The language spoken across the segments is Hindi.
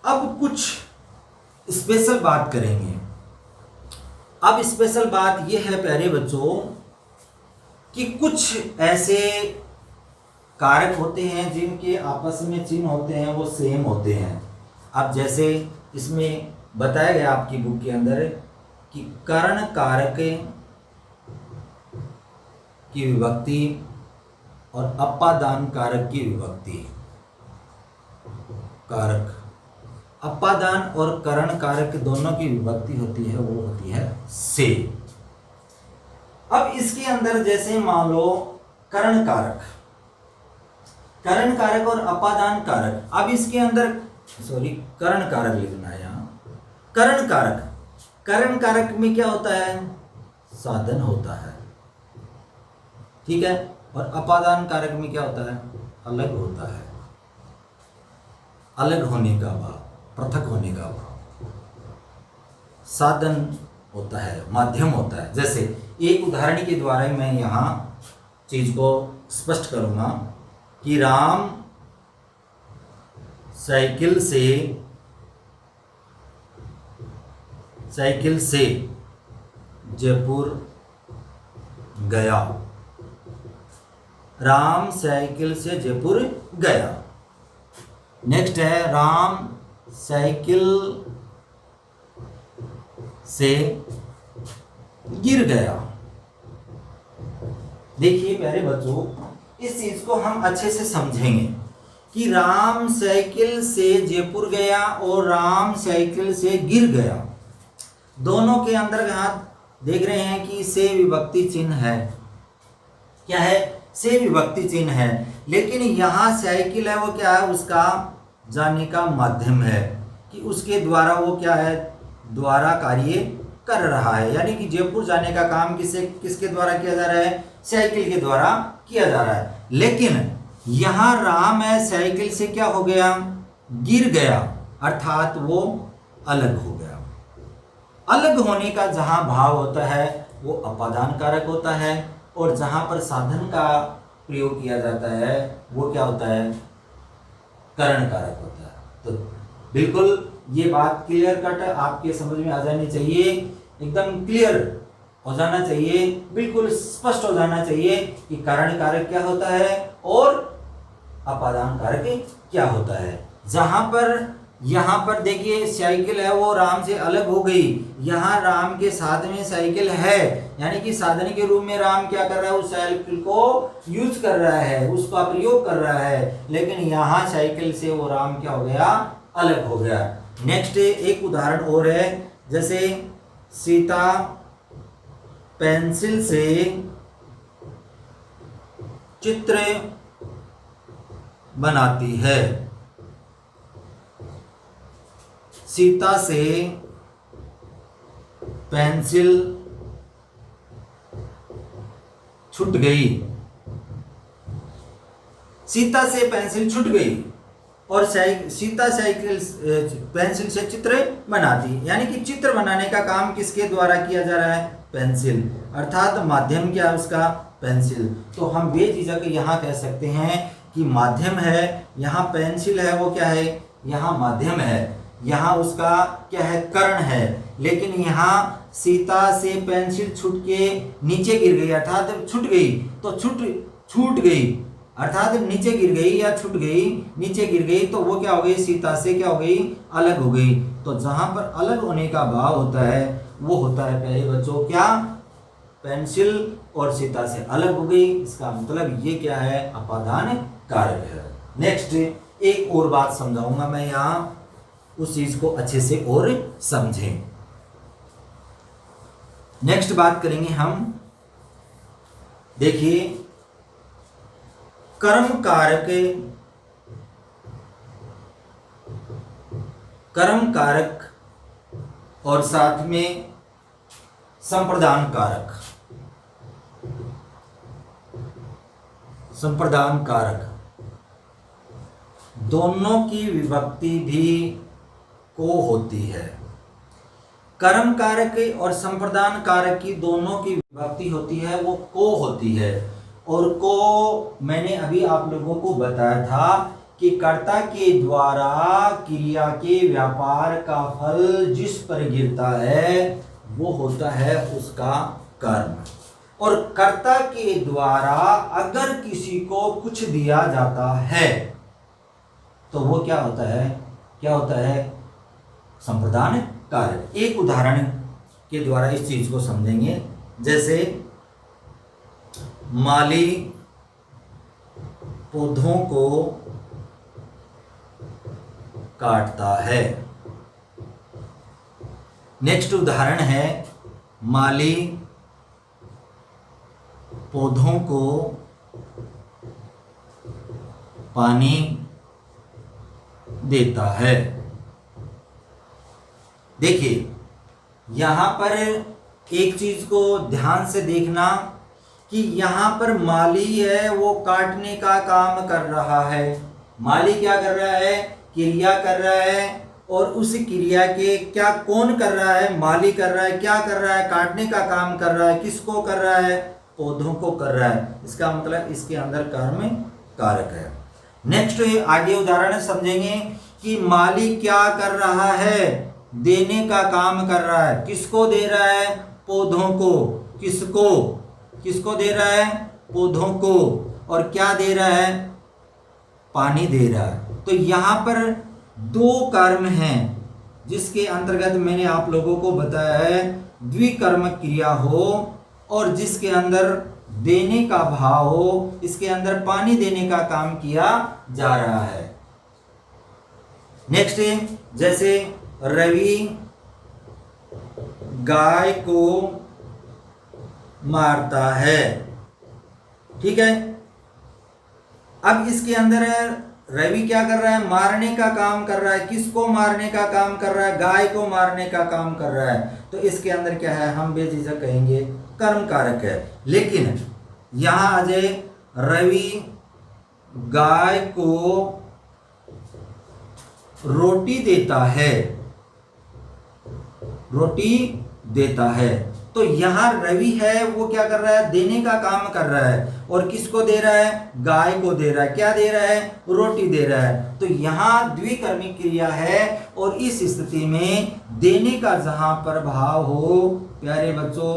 अब कुछ स्पेशल बात करेंगे। अब स्पेशल बात यह है प्यारे बच्चों कि कुछ ऐसे कारक होते हैं जिनके आपस में चिन्ह होते हैं वो सेम होते हैं। अब जैसे इसमें बताया गया आपकी बुक के अंदर कि करण कारक की विभक्ति और अपादान कारक की विभक्ति। कारक अपादान और करण कारक दोनों की विभक्ति होती है वो होती है से। अब इसके अंदर जैसे मान लो करण कारक और अपादान कारक। अब इसके अंदर करण कारक लिखना है यहाँ। करण कारक में क्या होता है? साधन होता है, ठीक है। और अपादान कारक में क्या होता है? अलग होता है, अलग होने का भाव, पृथक होने का भाव। साधन होता है, माध्यम होता है। जैसे एक उदाहरण के द्वारा मैं यहाँ चीज को स्पष्ट करूंगा कि राम साइकिल से जयपुर गया। राम साइकिल से जयपुर गया। नेक्स्ट है राम साइकिल से गिर गया। देखिए प्यारे बच्चों, इस चीज को हम अच्छे से समझेंगे कि राम साइकिल से जयपुर गया और राम साइकिल से गिर गया। दोनों के अंदर हाथ देख रहे हैं कि से विभक्ति चिन्ह है। क्या है? से विभक्ति चिन्ह है। लेकिन यहाँ साइकिल है वो क्या है? उसका जाने का माध्यम है कि उसके द्वारा वो क्या है? द्वारा कार्य कर रहा है। यानी कि जयपुर जाने का काम किसके द्वारा किया जा रहा है? साइकिल के द्वारा किया जा रहा है। लेकिन यहाँ राम है, साइकिल से क्या हो गया? गिर गया, अर्थात वो अलग हो गया। अलग होने का जहां भाव होता है वो अपादान कारक होता है, और जहां पर साधन का प्रयोग किया जाता है वो क्या होता है? करण कारक होता है। तो बिल्कुल ये बात क्लियर कट आपके समझ में आ जानी चाहिए, एकदम क्लियर हो जाना चाहिए, बिल्कुल स्पष्ट हो जाना चाहिए कि करण कारक क्या होता है और अपादान कारक क्या होता है। जहां पर यहाँ पर देखिए साइकिल है वो राम से अलग हो गई। यहाँ राम के साथ में साइकिल है, यानी कि साधन के रूप में राम क्या कर रहा है? उस साइकिल को यूज कर रहा है, उसका प्रयोग कर रहा है। लेकिन यहाँ साइकिल से वो राम क्या हो गया? अलग हो गया। नेक्स्ट एक उदाहरण और है, जैसे सीता पेंसिल से चित्र बनाती है। सीता से पेंसिल छूट गई। सीता से पेंसिल छूट गई और सीता साइकिल पेंसिल से चित्र बनाती, यानी कि चित्र बनाने का काम किसके द्वारा किया जा रहा है? पेंसिल, अर्थात माध्यम क्या है उसका? पेंसिल। तो हम बेझिझक यहाँ कह सकते हैं कि माध्यम है, यहाँ पेंसिल है वो क्या है? यहाँ माध्यम है, यहाँ उसका क्या है? करण है। लेकिन यहाँ सीता से पेंसिल छूट के नीचे गिर गई, अर्थात छूट गई। तो छूट गई अर्थात नीचे गिर गई या छूट गई, नीचे गिर गई, तो वो क्या हो गई? सीता से क्या हो गई? अलग हो गई। तो जहां पर अलग होने का भाव होता है वो होता है प्यारे बच्चों क्या? पेंसिल और सीता से अलग हो गई। इसका मतलब ये क्या है? अपादान कारक है। नेक्स्ट एक और बात समझाऊंगा मैं यहाँ, उस चीज को अच्छे से और समझें। नेक्स्ट बात करेंगे हम, देखिए कर्म कारक और साथ में संप्रदान कारक दोनों की विभक्ति भी को होती है। कर्म कारक और संप्रदान कारक की दोनों की विभक्ति होती है वो को होती है। और को मैंने अभी आप लोगों को बताया था कि कर्ता के द्वारा क्रिया के व्यापार का फल जिस पर गिरता है वो होता है उसका कर्म। और कर्ता के द्वारा अगर किसी को कुछ दिया जाता है तो वो क्या होता है, क्या होता है, संप्रदान कार्य। एक उदाहरण के द्वारा इस चीज को समझेंगे। जैसे माली पौधों को काटता है। नेक्स्ट उदाहरण है माली पौधों को पानी देता है। देखिए यहां पर एक चीज को ध्यान से देखना कि यहां पर माली है वो काटने का काम कर रहा है। माली क्या कर रहा है, क्रिया कर रहा है, और उस क्रिया के क्या कौन कर रहा है, माली कर रहा है। क्या कर रहा है, काटने का काम कर रहा है। किसको कर रहा है, पौधों को कर रहा है। इसका मतलब इसके अंदर कर्म कारक है। नेक्स्ट आगे उदाहरण समझेंगे कि माली क्या कर रहा है, देने का काम कर रहा है। किसको दे रहा है, पौधों को। किसको दे रहा है, पौधों को। और क्या दे रहा है, पानी दे रहा है। तो यहां पर दो कर्म हैं जिसके अंतर्गत मैंने आप लोगों को बताया है द्विकर्म क्रिया हो और जिसके अंदर देने का भाव हो, इसके अंदर पानी देने का काम किया जा रहा है। नेक्स्ट जैसे रवि गाय को मारता है, ठीक है। अब इसके अंदर रवि क्या कर रहा है, मारने का काम कर रहा है। किसको मारने का काम कर रहा है, गाय को मारने का काम कर रहा है। तो इसके अंदर क्या है, हम बेझिझक कहेंगे कर्म कारक है। लेकिन यहां आ जाए रवि गाय को रोटी देता है, रोटी देता है। तो यहां रवि है वो क्या कर रहा है, देने का काम कर रहा है। और किसको दे रहा है, गाय को दे रहा है। क्या दे रहा है, रोटी दे रहा है। तो यहां द्विकर्मी क्रिया है और इस स्थिति में देने का जहां पर भाव हो, प्यारे बच्चों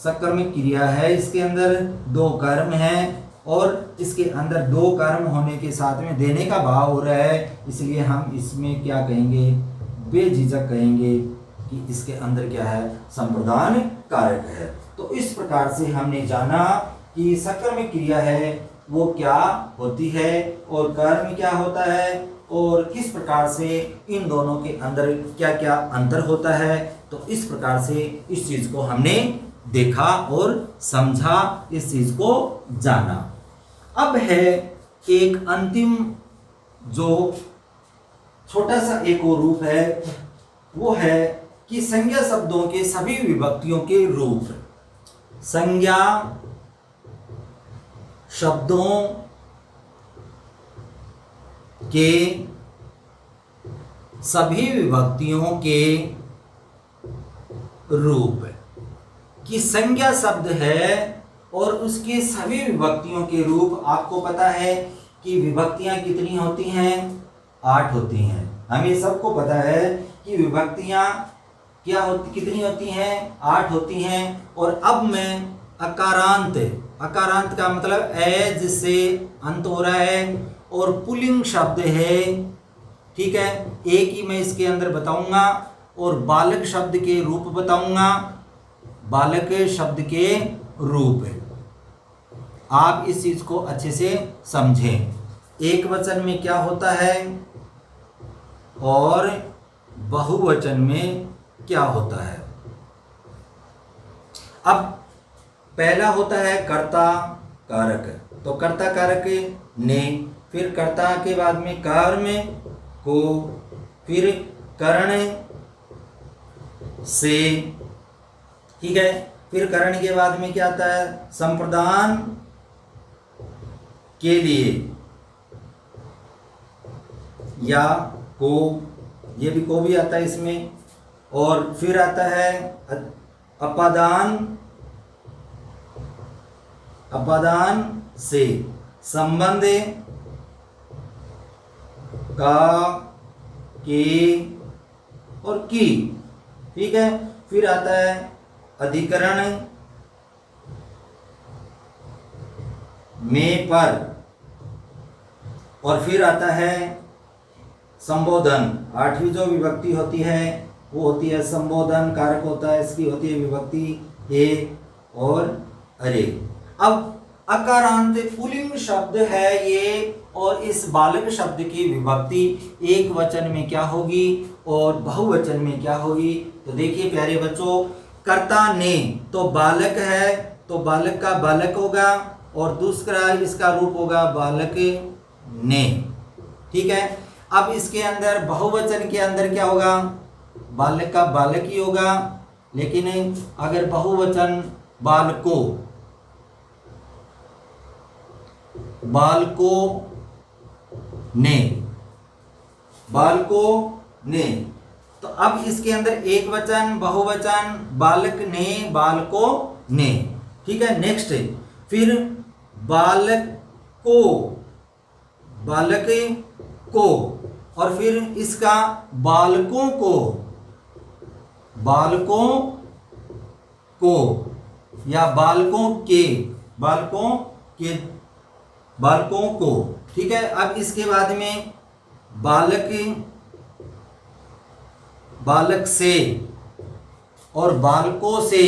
सकर्मक क्रिया है। इसके अंदर दो कर्म हैं और इसके अंदर दो कर्म होने के साथ में देने का भाव हो रहा है, इसलिए हम इसमें क्या कहेंगे, बेझिझक कहेंगे कि इसके अंदर क्या है, संप्रदान कारक है। तो इस प्रकार से हमने जाना कि सकर्मक क्रिया है वो क्या होती है और कर्म क्या होता है और किस प्रकार से इन दोनों के अंदर क्या क्या अंतर होता है। तो इस प्रकार से इस चीज को हमने देखा और समझा, इस चीज को जाना। अब है एक अंतिम जो छोटा सा एक और रूप है, वो है कि संज्ञा शब्दों के सभी विभक्तियों के रूप। संज्ञा शब्दों के सभी विभक्तियों के रूप। कि संज्ञा शब्द है और उसके सभी विभक्तियों के रूप। आपको पता है कि विभक्तियां कितनी होती हैं, 8 होती हैं। हमें सबको पता है कि विभक्तियां क्या होती, कितनी होती हैं, 8 होती हैं। और अब मैं अकारांत, अकारांत का मतलब एज से अंत हो रहा है और पुल्लिंग शब्द है, ठीक है। एक ही मैं इसके अंदर बताऊंगा और बालक शब्द के रूप बताऊंगा। बालक शब्द के रूप आप इस चीज को अच्छे से समझें। एक वचन में क्या होता है और बहुवचन में क्या होता है। अब पहला होता है कर्ता कारक। तो कर्ता कारक ने, फिर कर्ता के बाद में कर्म को, फिर करण से, ठीक है। फिर करण के बाद में क्या आता है, संप्रदान के लिए या को, ये भी को भी आता है इसमें। और फिर आता है अपादान, अपादान से संबंध का, के और की। ठीक है, फिर आता है अधिकरण में, पर, और फिर आता है संबोधन। आठवीं जो विभक्ति होती है वो होती है संबोधन, कारक होता है, इसकी होती है विभक्ति ए और अरे। अब अकारांत पुल्लिंग शब्द है ये, और इस बालक शब्द की विभक्ति एक वचन में क्या होगी और बहुवचन में क्या होगी। तो देखिए प्यारे बच्चों, कर्ता ने तो बालक है, तो बालक का बालक होगा, और दूसरा इसका रूप होगा बालक ने। ठीक है, अब इसके अंदर बहुवचन के अंदर क्या होगा, बालक का बालक ही होगा, लेकिन अगर बहुवचन बालको, बालको ने, बालको ने, तो अब इसके अंदर एक वचन, बहुवचन, बालक ने, बालको ने। ठीक है, नेक्स्ट फिर बालक को, बालक को, और फिर इसका बालकों को, बालकों को, या बालकों के, बालकों के, बालकों को। ठीक है, अब इसके बाद में बालक, बालक से, और बालकों से,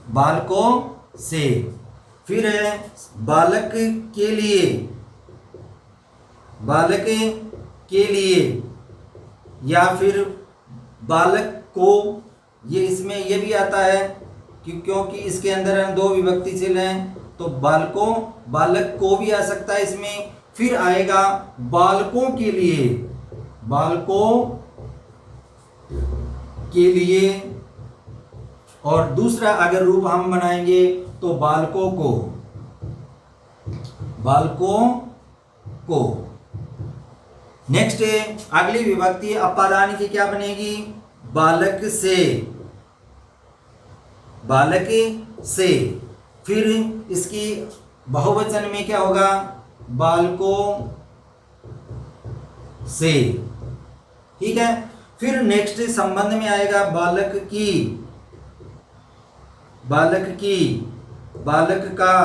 बालकों से। फिर है बालक के लिए, बालक के लिए, या फिर बालक को। ये इसमें ये भी आता है क्योंकि इसके अंदर दो विभक्ति चिन्ह हैं, तो बालकों, बालक को भी आ सकता है इसमें। फिर आएगा बालकों के लिए, बालकों के लिए, और दूसरा अगर रूप हम बनाएंगे तो बालकों को, बालकों को। नेक्स्ट अगली विभक्ति अपादान की क्या बनेगी, बालक से, बालक से। फिर इसकी बहुवचन में क्या होगा, बालकों से। ठीक है, फिर नेक्स्ट संबंध में आएगा बालक की, बालक की, बालक का,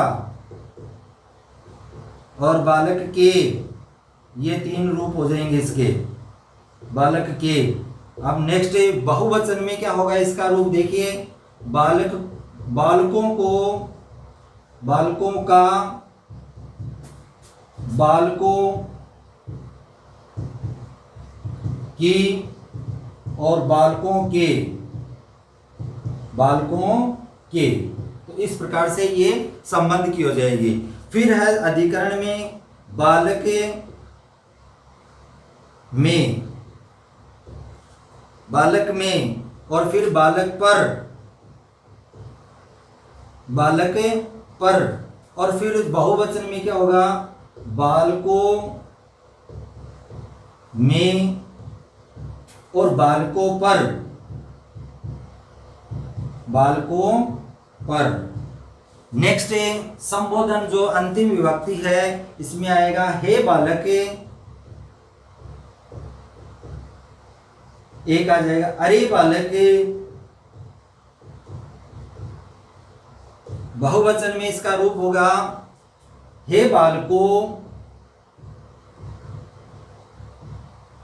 और बालक के। ये तीन रूप हो जाएंगे इसके, बालक के। अब नेक्स्ट बहुवचन में क्या होगा इसका रूप, देखिए बालक, बालकों को, बालकों का, बालकों की, और बालकों के, बालकों के। तो इस प्रकार से ये संबंध की हो जाएगी। फिर है अधिकरण में बालक में, बालक में, और फिर बालक पर, बालक पर, और फिर बहुवचन में क्या होगा, बालकों में, और बालकों पर, बालकों पर। नेक्स्ट संबोधन जो अंतिम विभक्ति है, इसमें आएगा हे बालक, एक आ जाएगा अरे बालक। बहुवचन में इसका रूप होगा हे बालकों,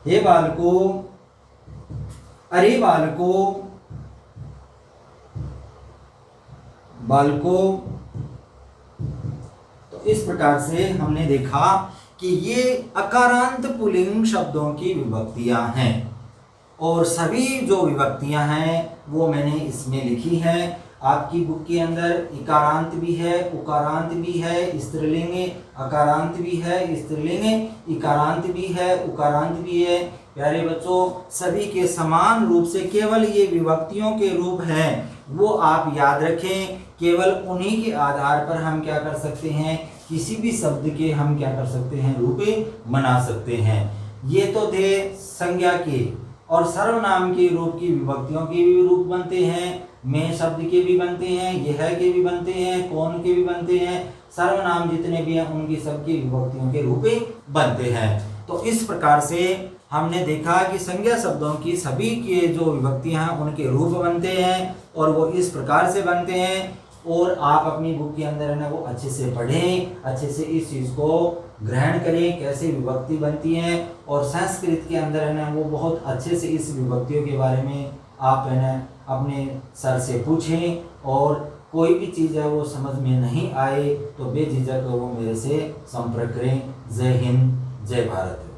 हे बालकों, अरे बालकों, बालकों। तो इस प्रकार से हमने देखा कि ये अकारांत पुल्लिंग शब्दों की विभक्तियां हैं, और सभी जो विभक्तियां हैं वो मैंने इसमें लिखी हैं। आपकी बुक के अंदर इकारांत भी है, उकारांत भी है, स्त्रीलिंग अकारांत भी है, स्त्रीलिंग इकारांत भी है, उकारांत भी है। प्यारे बच्चों, सभी के समान रूप से केवल ये विभक्तियों के रूप हैं वो आप याद रखें। केवल उन्हीं के आधार पर हम क्या कर सकते हैं, किसी भी शब्द के हम क्या कर सकते हैं, रूप बना सकते हैं। ये तो थे संज्ञा के और सर्वनाम के रूप की विभक्तियों के भी रूप बनते हैं, में शब्द के भी बनते हैं, यह के भी बनते हैं, कौन के भी बनते हैं, सर्वनाम जितने भी हैं उनकी सबकी विभक्तियों के रूप ही बनते हैं। तो इस प्रकार से हमने देखा कि संज्ञा शब्दों की सभी के जो विभक्तियां हैं उनके रूप बनते हैं और वो इस प्रकार से बनते हैं। और आप अपनी बुक के अंदर है ना वो अच्छे से पढ़ें, अच्छे से इस चीज़ को ग्रहण करें कैसे विभक्ति बनती है। और संस्कृत के अंदर है ना वो बहुत अच्छे से इस विभक्तियों के बारे में आप है ना अपने सर से पूछें। और कोई भी चीज़ है वो समझ में नहीं आए तो बेझिझक वो मेरे से संपर्क करें। जय हिंद, जय भारत।